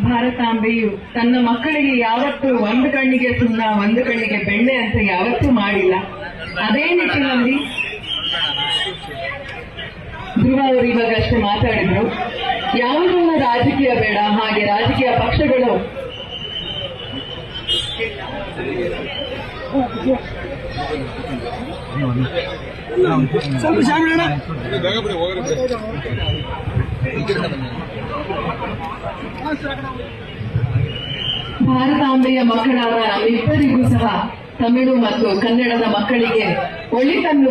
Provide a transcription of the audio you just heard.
ಭಾರತಾಂಬೆಯು ತನ್ನ ಮಕ್ಕಳಿಗೆ ಯಾವತ್ತೂ ಒಂದು ಕಣ್ಣಿಗೆ ಸುಣ್ಣ ಒಂದು ಕಣ್ಣಿಗೆ ಬೆಣ್ಣೆ ಅಂತ ಯಾವತ್ತೂ ಮಾಡಿಲ್ಲ. ಅದೇ ನಿಟ್ಟಿನಲ್ಲಿ ಧ್ರುವ ಅವರು ಇವಾಗಷ್ಟೇ ಮಾತಾಡಿದ್ರು, ಯಾವುದನ್ನ ರಾಜಕೀಯ ಬೇಡ, ಹಾಗೆ ರಾಜಕೀಯ ಪಕ್ಷಗಳು ಭಾರತಾಂಬೆಯ ಮಕ್ಕಳಾದ ನಮ್ಮಿಬ್ಬರಿಗೂ ಸಹ ತಮಿಳು ಮತ್ತು ಕನ್ನಡದ ಮಕ್ಕಳಿಗೆ ಒಳಿತನ್ನು